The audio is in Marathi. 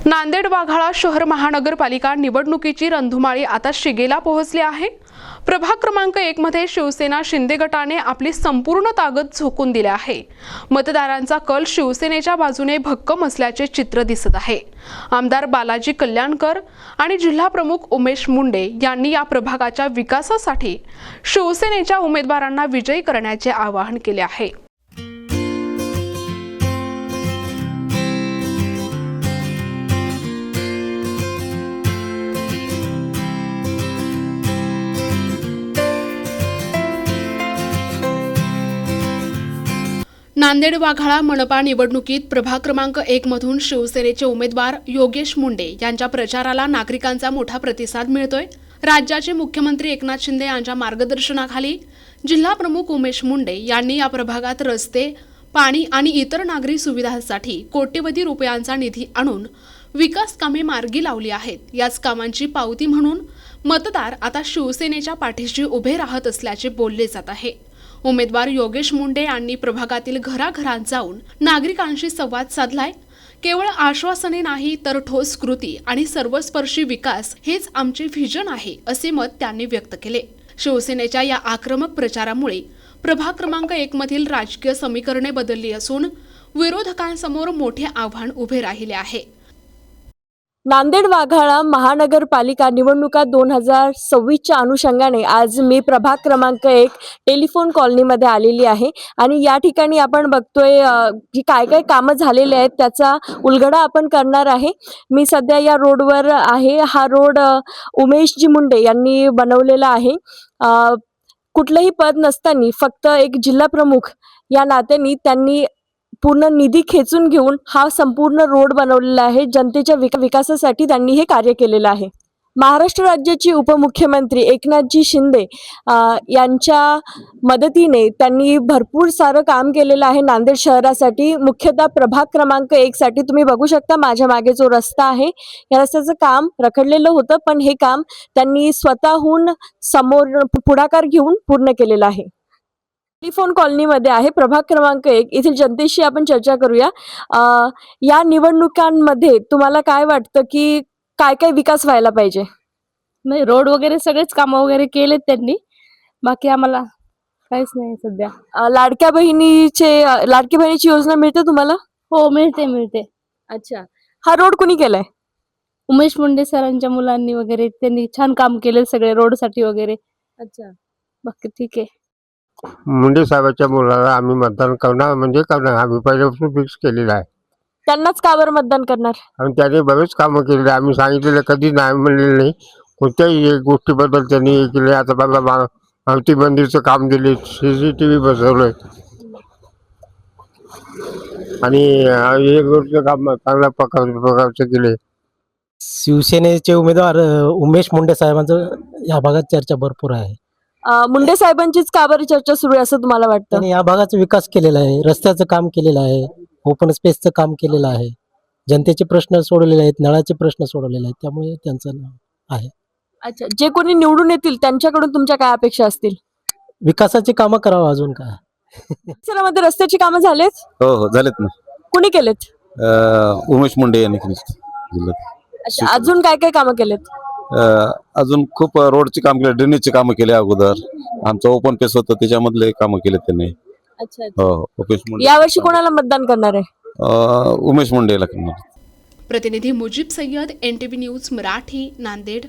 नांदेड वाघाळा शहर महानगरपालिका निवडणुकीची रणधुमाळी आता शिगेला पोहोचली आहे। प्रभाग क्रमांक 1 मध्ये शिवसेना शिंदे गटाने आपली संपूर्ण ताकद झोकून दिली आहे। मतदारांचा कल शिवसेनेच्या बाजूने भक्कम असल्याचे चित्र दिसत आहे। आमदार बालाजी कल्याणकर आणि जिल्हा प्रमुख उमेश मुंडे यांनी या प्रभागाच्या विकासासाठी शिवसेनेच्या उमेदवारांना विजयी करण्याचे आवाहन केले आहे। नांदेड वाघाळा मनपा निवडणुकीत प्रभाग क्रमांक 1 मधून शिवसेनेचे उमेदवार योगेश मुंडे यांच्या प्रचाराला नागरिकांचा मोठा प्रतिसाद मिळतोय। राज्याचे मुख्यमंत्री एकनाथ शिंदे यांच्या मार्गदर्शनाखाली जिल्हा प्रमुख उमेश मुंडे यांनी या प्रभागात रस्ते, पाणी आणि इतर नागरी सुविधांसाठी कोट्यवधी रुपयांचा निधी आणून विकास कामे मार्गी लावली आहेत। याच कामांची पावती म्हणून मतदार आता शिवसेनेच्या पाठीशी उभे राहत असल्याचे बोलले जात आहे। उमेदवार योगेश मुंडे यांनी प्रभागातील घराघरात जाऊन नागरिकांशी संवाद साधलाय। केवळ आश्वासने नाही तर ठोस कृती आणि सर्वस्पर्शी विकास हेच आमचे व्हिजन आहे, असे मत त्यांनी व्यक्त केले। शिवसेनेच्या या आक्रमक प्रचारामुळे प्रभाग क्रमांक 1 मधील राजकीय समीकरणे बदलली असून विरोधकांसमोर मोठे आव्हान उभे राहिले आहे। नांदेड वाघाळा महानगरपालिका निवडणुका 2026च्या अनुषंगाने आज मी प्रभाग क्रमांक 1 टेलिफोन कॉलनीमध्ये आलेली आहे आणि या ठिकाणी आपण बघतोय की काय काय कामं झालेले आहेत त्याचा उलगडा आपण करणार आहे। मी सध्या या रोडवर आहे। हा रोड उमेशजी मुंडे यांनी बनवलेला आहे। कुठलंही पद नसताना फक्त एक जिल्हा प्रमुख या नात्याने त्यांनी पूर्ण निधी खेचून घेऊन हा संपूर्ण रोड बनवलेला आहे। जनतेच्या विकासासाठी त्यांनी हे कार्य केलेलं आहे। महाराष्ट्र राज्याचे उपमुख्यमंत्री एकनाथजी शिंदे यांच्या मदतीने त्यांनी भरपूर सारं काम केलेलं आहे नांदेड शहरासाठी। मुख्यतः प्रभाग क्रमांक 1 साठी तुम्ही बघू शकता माझ्या मागे जो रस्ता आहे या रस्त्याचं काम रखडलेलं होतं, पण हे काम त्यांनी स्वतःहून समोर पुढाकार घेऊन पूर्ण केलेलं आहे। टेलिफोन कॉलनीमध्ये आहे प्रभाग क्रमांक 1 येथील जनतेशी आपण चर्चा करूया। या निवडणुकांमध्ये तुम्हाला काय वाटतं की काय काय विकास व्हायला पाहिजे? नाही, रोड वगैरे सगळेच कामं वगैरे केलेत त्यांनी, बाकी आम्हाला काहीच नाही सध्या। लाडक्या बहिणीची योजना मिळते तुम्हाला? हो, मिळते। अच्छा, हा रोड कोणी केलाय? उमेश मुंडे सरांच्या मुलांनी वगैरे त्यांनी छान काम केले सगळे रोडसाठी वगैरे। अच्छा, बाकी ठीक आहे। मुंडे साहेबांच्या मुलाला आम्ही मतदान करणार म्हणजे करणार, आम्ही पहिल्यापासून फिक्स केलेलं आहे। त्यांनाच का बरं मतदान करणार? आणि त्याने बरेच कामं केलेले, आम्ही सांगितलेलं कधी नाही म्हणलेलं नाही। कोणत्याही गोष्टीबद्दल त्यांनी हे केले। आता बघा मारुती मंदिरचं काम दिले, CCTV बसवलंय आणि हे गोष्ट काम चांगल्या प्रकारचं केले। शिवसेनेचे उमेदवार उमेश मुंडे साहेबांचं या भागात चर्चा भरपूर आहे। मुंडे साहेबांचीच का बरं चर्चा सुरू आहे असं तुम्हाला वाटतं? त्यांनी या भागाचा विकास केलेला आहे, रस्त्याचं काम केलेलं आहे, ओपन स्पेसचं काम केलेलं आहे, जनतेचे प्रश्न सोडवलेले आहेत, नळाचे प्रश्न सोडवलेले आहेत, त्यामुळे त्यांचं नाव आहे। अच्छा, जे कोणी निवडून येतील त्यांच्याकडून तुमच्या काय अपेक्षा असतील? विकासाची कामं करावं, अजून काय। परिसरामध्ये रस्त्याची कामं झालेत? हो झालेत ना। कोणी केलेत? उमेश मुंडे यांनी केले। अच्छा, अजून काय काय कामं केलेत? अजून खूप रोडची काम केले, ड्रेनेजची कामं केले। अगोदर आमचं ओपन पेस होतं त्याच्यामधले कामं केले त्यांनी। अच्छा, हो, उमेश मुंडे। यावर्षी कोणाला मतदान करणार आहे? उमेश मुंडेला करणार। प्रतिनिधी मुजीब सय्यद, NTV न्यूज मराठी, नांदेड।